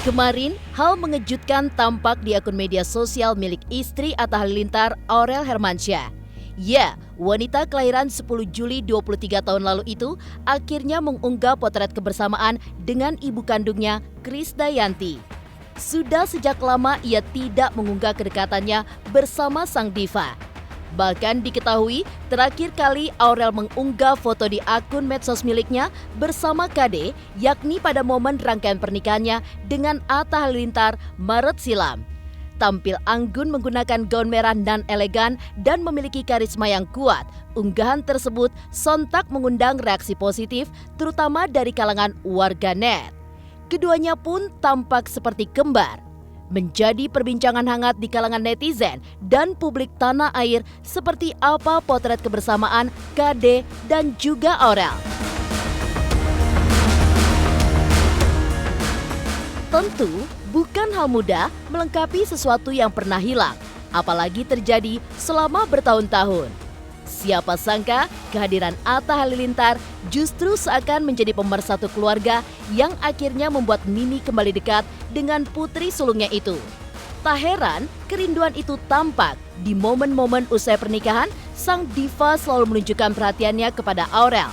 Kemarin, hal mengejutkan tampak di akun media sosial milik istri Atta Halilintar, Aurel Hermansyah. Ya, wanita kelahiran 10 Juli 23 tahun lalu itu akhirnya mengunggah potret kebersamaan dengan ibu kandungnya, Krisdayanti. Sudah sejak lama ia tidak mengunggah kedekatannya bersama sang diva. Bahkan diketahui terakhir kali Aurel mengunggah foto di akun medsos miliknya bersama KD, yakni pada momen rangkaian pernikahannya dengan Atta Halilintar Maret silam. Tampil anggun menggunakan gaun merah dan elegan dan memiliki karisma yang kuat, unggahan tersebut sontak mengundang reaksi positif terutama dari kalangan warganet. Keduanya pun tampak seperti kembar. Menjadi perbincangan hangat di kalangan netizen dan publik tanah air seperti apa potret kebersamaan KD dan juga Aurel. Tentu bukan hal mudah melengkapi sesuatu yang pernah hilang, apalagi terjadi selama bertahun-tahun. Siapa sangka kehadiran Atta Halilintar justru seakan menjadi pemersatu keluarga yang akhirnya membuat Mimi kembali dekat dengan putri sulungnya itu. Tak heran kerinduan itu tampak di momen-momen usai pernikahan, sang diva selalu menunjukkan perhatiannya kepada Aurel.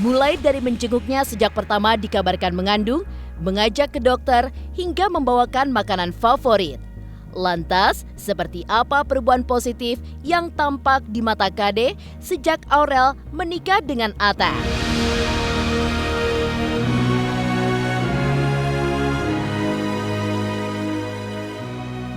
Mulai dari menjenguknya sejak pertama dikabarkan mengandung, mengajak ke dokter, hingga membawakan makanan favorit. Lantas, seperti apa perubahan positif yang tampak di mata KD sejak Aurel menikah dengan Atta?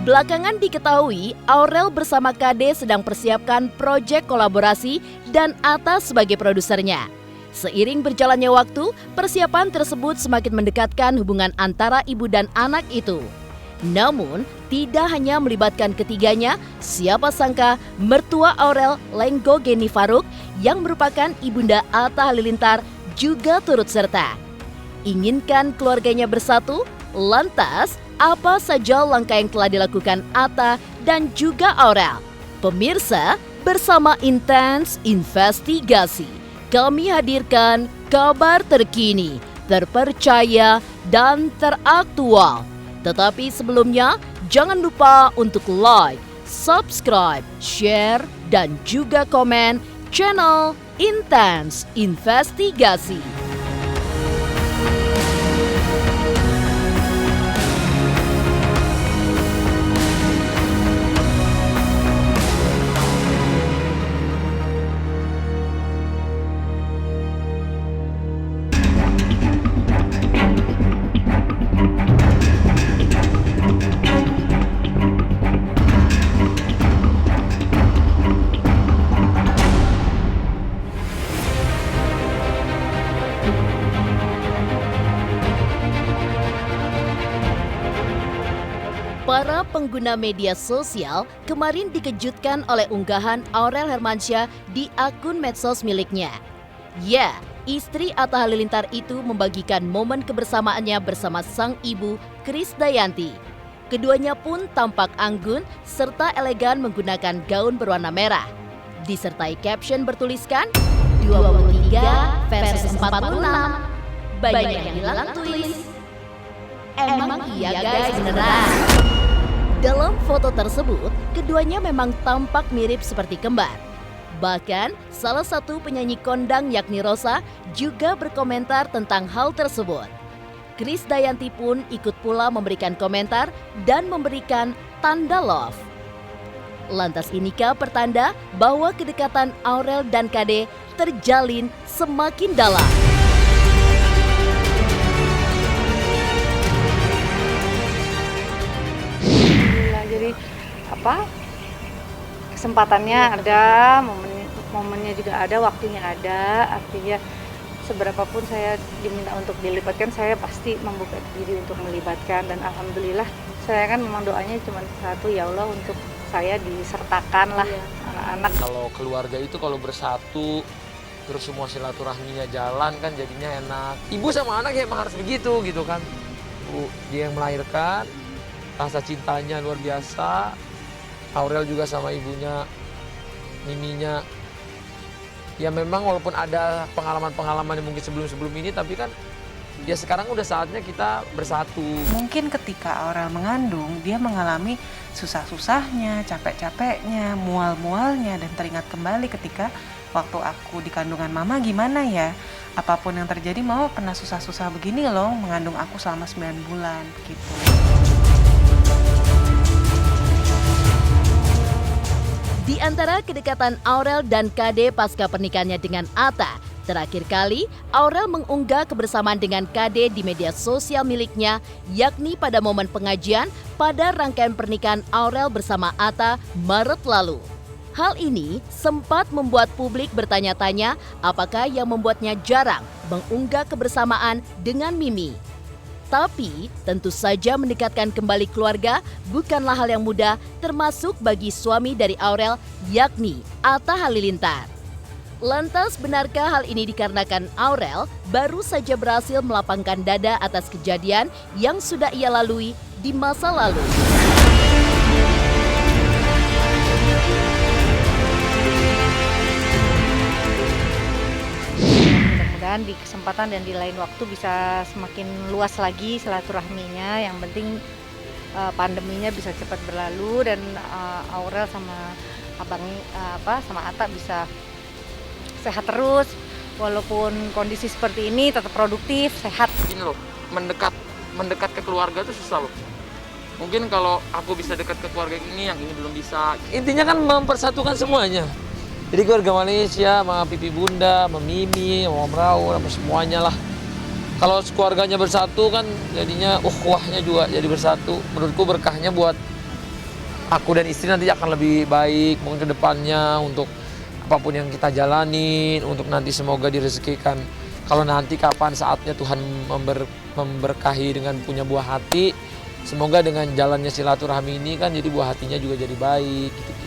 Belakangan diketahui Aurel bersama KD sedang persiapkan proyek kolaborasi dan Atta sebagai produsernya. Seiring berjalannya waktu, persiapan tersebut semakin mendekatkan hubungan antara ibu dan anak itu. Namun, tidak hanya melibatkan ketiganya, siapa sangka mertua Aurel, Lenggo Geni Faruk, yang merupakan ibunda Atta Halilintar juga turut serta. Inginkan keluarganya bersatu? Lantas, apa saja langkah yang telah dilakukan Atta dan juga Aurel? Pemirsa, bersama Intens Investigasi, kami hadirkan kabar terkini, terpercaya, dan teraktual. Tetapi sebelumnya, jangan lupa untuk like, subscribe, share, dan juga komen channel Intens Investigasi. Para pengguna media sosial kemarin dikejutkan oleh unggahan Aurel Hermansyah di akun medsos miliknya. Ya, istri Atta Halilintar itu membagikan momen kebersamaannya bersama sang ibu, Krisdayanti. Keduanya pun tampak anggun serta elegan menggunakan gaun berwarna merah. Disertai caption bertuliskan 23 versus 46. Banyak yang bilang twist. Emang iya guys beneran. Dalam foto tersebut, keduanya memang tampak mirip seperti kembar. Bahkan, salah satu penyanyi kondang yakni Rosa juga berkomentar tentang hal tersebut. Krisdayanti pun ikut pula memberikan komentar dan memberikan tanda love. Lantas inikah pertanda bahwa kedekatan Aurel dan KD terjalin semakin dalam? Jadi kesempatannya ada, momennya juga ada, waktunya ada. Artinya seberapapun saya diminta untuk dilibatkan, saya pasti membuka diri untuk melibatkan. Dan alhamdulillah saya kan memang doanya cuma satu, ya Allah untuk saya disertakan lah anak-anak. Kalau keluarga itu kalau bersatu terus semua silaturahminya jalan kan jadinya enak. Ibu sama anak ya emang harus begitu gitu kan. Ibu dia yang melahirkan, rasa cintanya luar biasa. Aurel juga sama ibunya, Miminya. Ya memang walaupun ada pengalaman-pengalaman yang mungkin sebelum-sebelum ini, tapi kan Ya sekarang udah saatnya kita bersatu. Mungkin ketika Aurel mengandung, dia mengalami susah-susahnya, capek-capeknya, mual-mualnya, dan teringat kembali ketika waktu aku di kandungan mama gimana ya. Apapun yang terjadi, mama pernah susah-susah begini loh mengandung aku selama 9 bulan gitu. Di antara kedekatan Aurel dan KD pasca pernikahannya dengan Atta, terakhir kali Aurel mengunggah kebersamaan dengan KD di media sosial miliknya, yakni pada momen pengajian pada rangkaian pernikahan Aurel bersama Atta Maret lalu. Hal ini sempat membuat publik bertanya-tanya apakah yang membuatnya jarang mengunggah kebersamaan dengan Mimi. Tapi tentu saja mendekatkan kembali keluarga bukanlah hal yang mudah, termasuk bagi suami dari Aurel, yakni Atta Halilintar. Lantas benarkah hal ini dikarenakan Aurel baru saja berhasil melapangkan dada atas kejadian yang sudah ia lalui di masa lalu? Mudah-mudahan di kesempatan dan di lain waktu bisa semakin luas lagi silaturahminya. Yang penting pandeminya bisa cepat berlalu dan Aurel sama sama Atta bisa sehat terus. Walaupun kondisi seperti ini tetap produktif, sehat. Gini loh, mendekat ke keluarga itu susah loh. Mungkin kalau aku bisa dekat ke keluarga ini, yang ini belum bisa. Intinya kan mempersatukan semuanya. Jadi keluarga Malaysia, sama Pipi Bunda, sama Mimi, sama Om Raul, sama semuanya lah. Kalau keluarganya bersatu kan jadinya ukhuwahnya juga jadi bersatu. Menurutku berkahnya buat aku dan istri nanti akan lebih baik mungkin ke depannya untuk apapun yang kita jalanin, untuk nanti semoga direzekikan. Kalau nanti kapan saatnya Tuhan memberkahi dengan punya buah hati, semoga dengan jalannya silaturahmi ini kan jadi buah hatinya juga jadi baik gitu-gitu.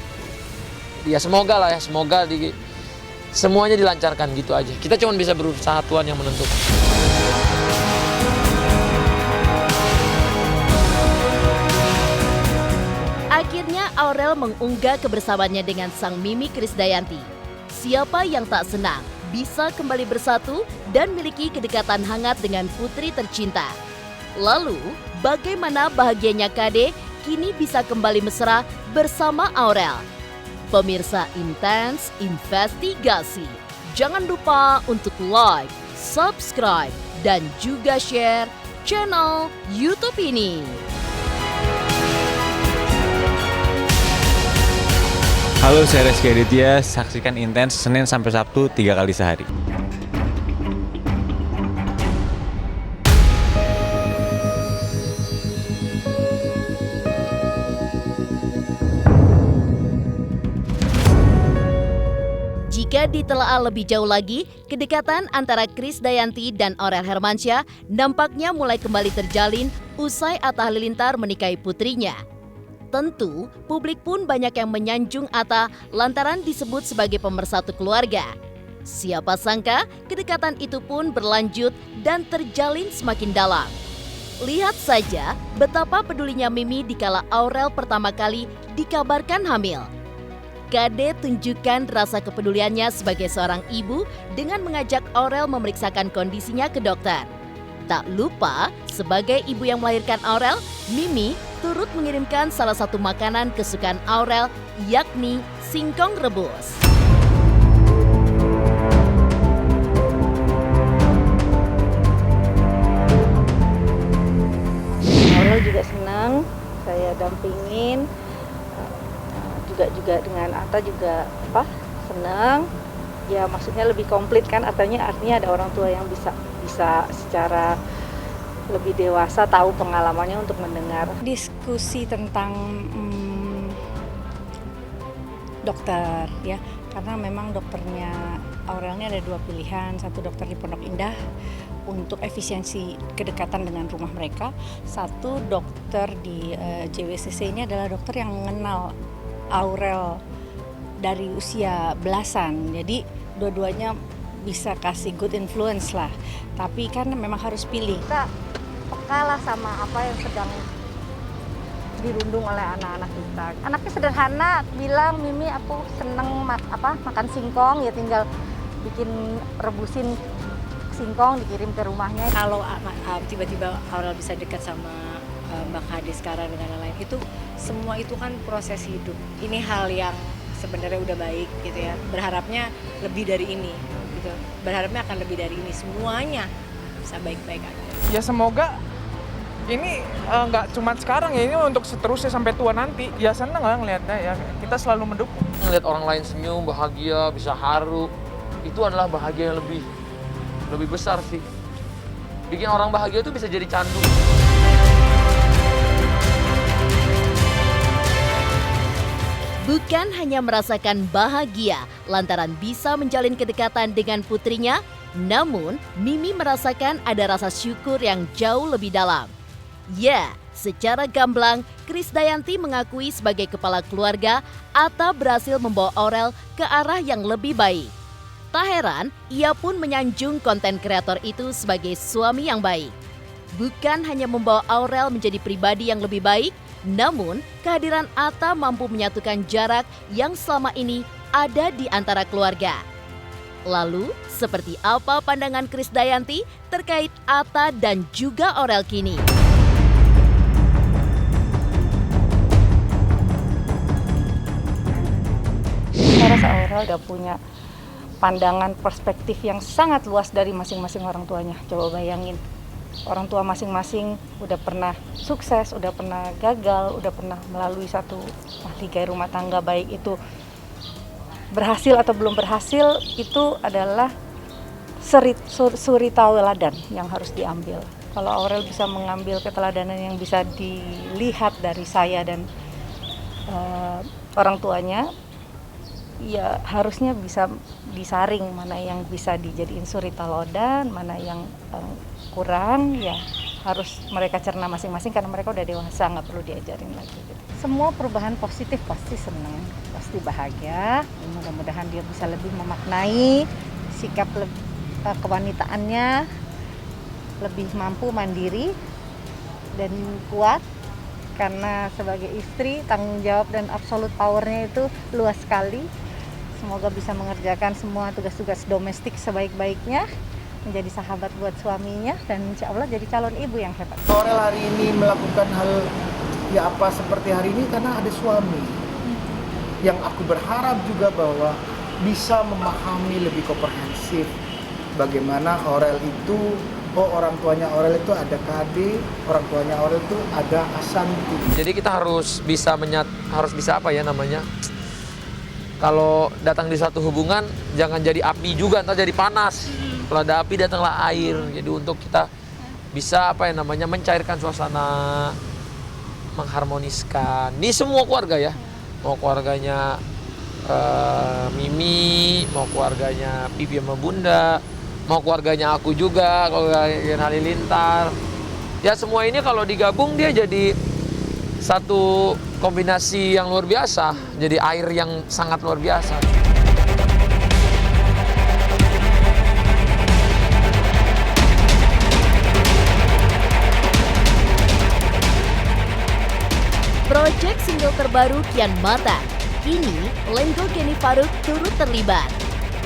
Ya semoga lah ya, semoga semuanya dilancarkan gitu aja. Kita cuma bisa berusaha, Tuhan yang menentukan. Akhirnya Aurel mengunggah kebersamaannya dengan sang Mimi Krisdayanti. Siapa yang tak senang bisa kembali bersatu dan miliki kedekatan hangat dengan putri tercinta. Lalu, bagaimana bahagianya KD kini bisa kembali mesra bersama Aurel? Pemirsa Intens Investigasi, jangan lupa untuk like, subscribe, dan juga share channel YouTube ini. Halo, saya Reski Aditya. Saksikan Intens Senin sampai Sabtu 3 kali sehari. Jika ditelaah lebih jauh lagi, kedekatan antara Krisdayanti dan Aurel Hermansyah nampaknya mulai kembali terjalin usai Atta Halilintar menikahi putrinya. Tentu, publik pun banyak yang menyanjung Atta lantaran disebut sebagai pemersatu keluarga. Siapa sangka kedekatan itu pun berlanjut dan terjalin semakin dalam. Lihat saja betapa pedulinya Mimi dikala Aurel pertama kali dikabarkan hamil. KD tunjukkan rasa kepeduliannya sebagai seorang ibu dengan mengajak Aurel memeriksakan kondisinya ke dokter. Tak lupa, sebagai ibu yang melahirkan Aurel, Mimi turut mengirimkan salah satu makanan kesukaan Aurel, yakni singkong rebus. Aurel juga senang, saya dampingin. Juga dengan Atta juga senang. Ya maksudnya lebih komplit kan, artinya ada orang tua yang bisa secara lebih dewasa tahu pengalamannya untuk mendengar. Diskusi tentang dokter ya, karena memang dokternya Aurel ini ada 2 pilihan, satu dokter di Pondok Indah untuk efisiensi kedekatan dengan rumah mereka, satu dokter di JWCC ini adalah dokter yang mengenal Aurel dari usia belasan, jadi dua-duanya bisa kasih good influence lah, tapi kan memang harus pilih. Kita peka lah sama apa yang sedang dirundung oleh anak-anak kita. Anaknya sederhana, bilang Mimi aku seneng makan singkong, ya tinggal bikin rebusin singkong dikirim ke rumahnya. Kalau tiba-tiba Aurel bisa dekat sama Mbak Kade sekarang dengan lain-lain, itu semua itu kan proses hidup. Ini hal yang sebenarnya udah baik gitu ya. Berharapnya lebih dari ini gitu. Berharapnya akan lebih dari ini, semuanya bisa baik-baik aja. Ya semoga ini nggak cuma sekarang ya, ini untuk seterusnya sampai tua nanti. Ya seneng lah ngeliatnya ya, kita selalu mendukung. Ngeliat orang lain senyum, bahagia, bisa haru, itu adalah bahagia yang lebih besar sih. Bikin orang bahagia itu bisa jadi candu. Bukan hanya merasakan bahagia lantaran bisa menjalin kedekatan dengan putrinya, namun Mimi merasakan ada rasa syukur yang jauh lebih dalam. Ya, secara gamblang, Krisdayanti mengakui sebagai kepala keluarga, Atta berhasil membawa Aurel ke arah yang lebih baik. Tak heran, ia pun menyanjung konten kreator itu sebagai suami yang baik. Bukan hanya membawa Aurel menjadi pribadi yang lebih baik, namun kehadiran Atta mampu menyatukan jarak yang selama ini ada di antara keluarga. Lalu, seperti apa pandangan Krisdayanti terkait Atta dan juga Aurel kini? Saya rasa Aurel udah punya pandangan perspektif yang sangat luas dari masing-masing orang tuanya. Coba bayangin, orang tua masing-masing udah pernah sukses, udah pernah gagal, udah pernah melalui satu ligai rumah tangga, baik itu berhasil atau belum berhasil, itu adalah suri tauladan yang harus diambil. Kalau Aurel bisa mengambil keteladanan yang bisa dilihat dari saya dan orang tuanya, ya harusnya bisa disaring mana yang bisa dijadiin suri tauladan, mana yang kurang, ya harus mereka cerna masing-masing karena mereka udah dewasa, nggak perlu diajarin lagi gitu. Semua perubahan positif pasti senang, pasti bahagia. Mudah-mudahan dia bisa lebih memaknai sikap kewanitaannya, lebih mampu mandiri dan kuat, karena sebagai istri tanggung jawab dan absolute powernya itu luas sekali. Semoga bisa mengerjakan semua tugas-tugas domestik sebaik-baiknya, menjadi sahabat buat suaminya, dan insya Allah jadi calon ibu yang hebat. Aurel hari ini melakukan hal ya apa seperti hari ini karena ada suami yang aku berharap juga bahwa bisa memahami lebih komprehensif bagaimana Aurel itu, orang tuanya Aurel itu ada Kade, orang tuanya Aurel itu ada Asanti. Jadi kita harus bisa apa ya namanya? Kalau datang di satu hubungan jangan jadi api juga, ntar jadi panas. Kalau ada api datanglah air. Jadi untuk kita bisa apa ya namanya mencairkan suasana, mengharmoniskan. Ini semua keluarga ya, mau keluarganya Mimi, mau keluarganya Pipi sama Bunda, mau keluarganya aku juga, keluarga Halilintar. Ya semua ini kalau digabung dia jadi satu kombinasi yang luar biasa, jadi air yang sangat luar biasa. Proyek single terbaru kian matang. Kini, Lenggo Geni Faruk turut terlibat.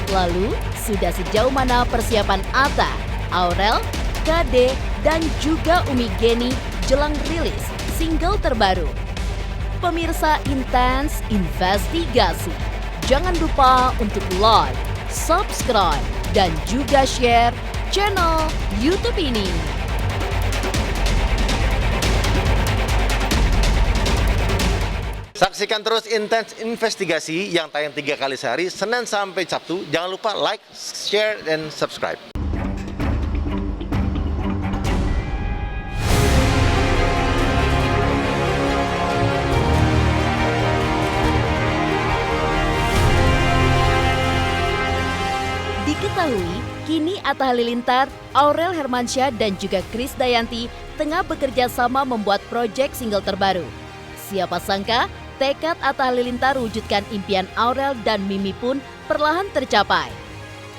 Lalu, sudah sejauh mana persiapan Atta, Aurel, Kade, dan juga Umi Geni jelang rilis single terbaru? Pemirsa Intens Investigasi, jangan lupa untuk like, subscribe, dan juga share channel YouTube ini. Saksikan terus Intens Investigasi yang tayang 3 kali sehari, Senin sampai Sabtu. Jangan lupa like, share, dan subscribe. Diketahui, kini Atta Halilintar, Aurel Hermansyah, dan juga Krisdayanti tengah bekerja sama membuat proyek single terbaru. Siapa sangka, tekad Atta Halilintar wujudkan impian Aurel dan Mimi pun perlahan tercapai.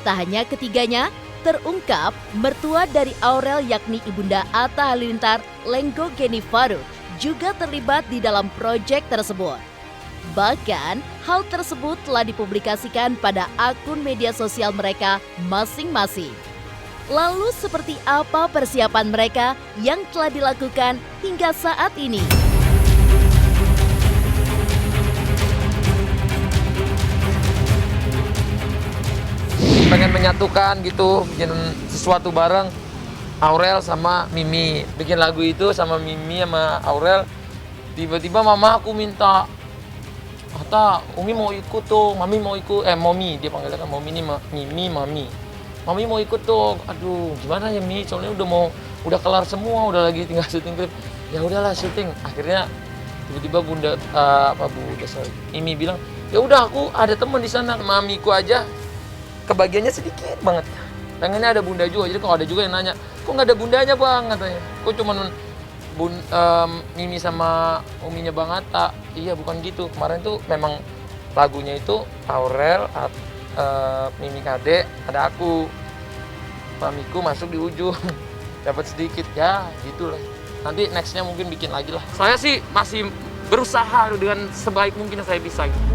Tak hanya ketiganya, terungkap mertua dari Aurel yakni Ibunda Atta Halilintar, Lenggo Geni Faruk, juga terlibat di dalam proyek tersebut. Bahkan, hal tersebut telah dipublikasikan pada akun media sosial mereka masing-masing. Lalu seperti apa persiapan mereka yang telah dilakukan hingga saat ini? Pengen menyatukan gitu, bikin sesuatu bareng Aurel sama Mimi. Bikin lagu itu sama Mimi sama Aurel. Tiba-tiba mama aku minta, Ata, Umi mau ikut tuh, Mami mau ikut, Momi, dia panggilnya kan Momi ini Mimi, Mami. Mami mau ikut tuh, aduh gimana ya Mi, soalnya udah kelar semua, udah lagi tinggal syuting klip. Ya udahlah syuting. Akhirnya tiba-tiba Mimi bilang, ya udah aku ada temen di sana, mamiku aja kebagiannya sedikit banget. Pengennya ada bunda juga, jadi kalau ada juga yang nanya, kok nggak ada bundanya bang katanya, kok cuman Mimi sama uminya Bang Atta. Iya bukan gitu, kemarin tuh memang lagunya itu Aurel, Mimi Kade, ada aku, mamiku masuk di ujung dapat sedikit ya gitulah. Nanti nextnya mungkin bikin lagi lah. Saya sih masih berusaha dengan sebaik mungkin yang saya bisa gitu.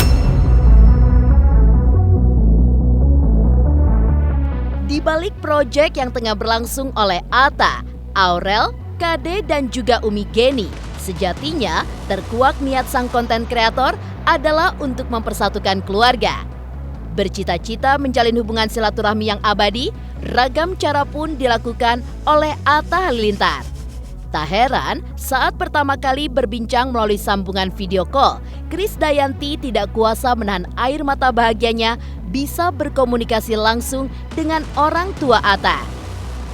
Di balik proyek yang tengah berlangsung oleh Atta, Aurel, Kade, dan juga Umi Geni, sejatinya terkuak niat sang konten kreator adalah untuk mempersatukan keluarga. Bercita-cita menjalin hubungan silaturahmi yang abadi, ragam cara pun dilakukan oleh Atta Halilintar. Tak heran, saat pertama kali berbincang melalui sambungan video call, Krisdayanti tidak kuasa menahan air mata bahagianya bisa berkomunikasi langsung dengan orang tua Atta.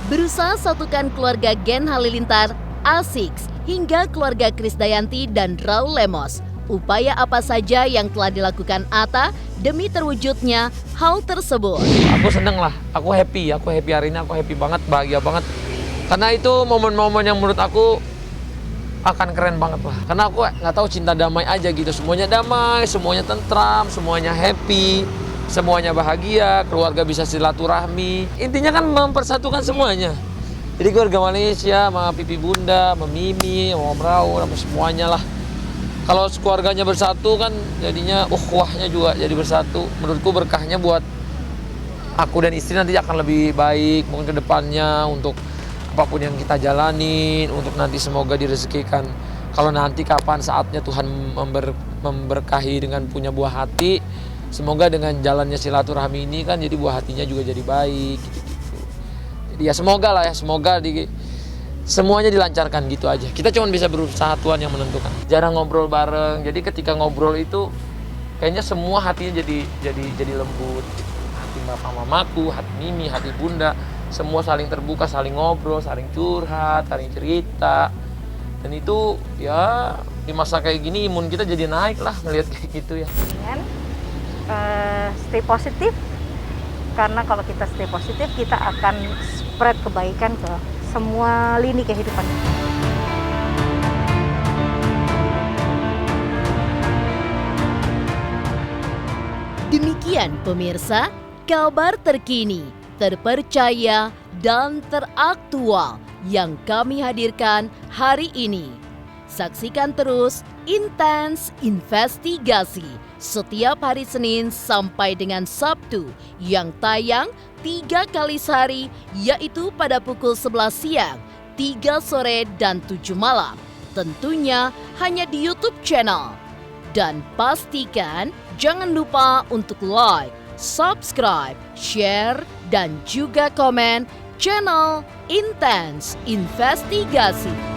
Berusaha satukan keluarga Gen Halilintar, Asiks, hingga keluarga Krisdayanti dan Raul Lemos. Upaya apa saja yang telah dilakukan Atta demi terwujudnya hal tersebut. Aku seneng lah, aku happy hari ini, aku happy banget, bahagia banget. Karena itu momen-momen yang menurut aku akan keren banget lah. Karena aku nggak tahu, cinta damai aja gitu, semuanya damai, semuanya tentram, semuanya happy, semuanya bahagia, keluarga bisa silaturahmi. Intinya kan mempersatukan semuanya. Jadi keluarga Malaysia, sama pipi bunda, sama Mimi, sama Om Raul, sama semuanya lah. Kalau keluarganya bersatu kan jadinya ukhuwahnya juga jadi bersatu. Menurutku berkahnya buat aku dan istri nanti akan lebih baik mungkin ke depannya, untuk apapun yang kita jalanin, untuk nanti semoga direzekikan. Kalau nanti kapan saatnya Tuhan memberkahi dengan punya buah hati, semoga dengan jalannya silaturahmi ini kan jadi buah hatinya juga jadi baik gitu. Jadi ya semoga lah ya, semoga semuanya dilancarkan gitu aja. Kita cuma bisa berusaha, Tuhan yang menentukan. Jarang ngobrol bareng, jadi ketika ngobrol itu kayaknya semua hatinya jadi lembut. Hati bapak mamaku, hati Mimi, hati bunda, semua saling terbuka, saling ngobrol, saling curhat, saling cerita. Dan itu ya di masa kayak gini imun kita jadi naik lah ngelihat kayak gitu ya. Stay positif, karena kalau kita stay positif kita akan spread kebaikan ke semua lini kehidupan. Demikian pemirsa, kabar terkini, terpercaya, dan teraktual yang kami hadirkan hari ini. Saksikan terus Intens Investigasi setiap hari Senin sampai dengan Sabtu yang tayang 3 kali sehari, yaitu pada pukul 11 siang, 3 sore, dan 7 malam. Tentunya hanya di YouTube channel. Dan pastikan jangan lupa untuk like, subscribe, share, dan juga komen channel Intens Investigasi.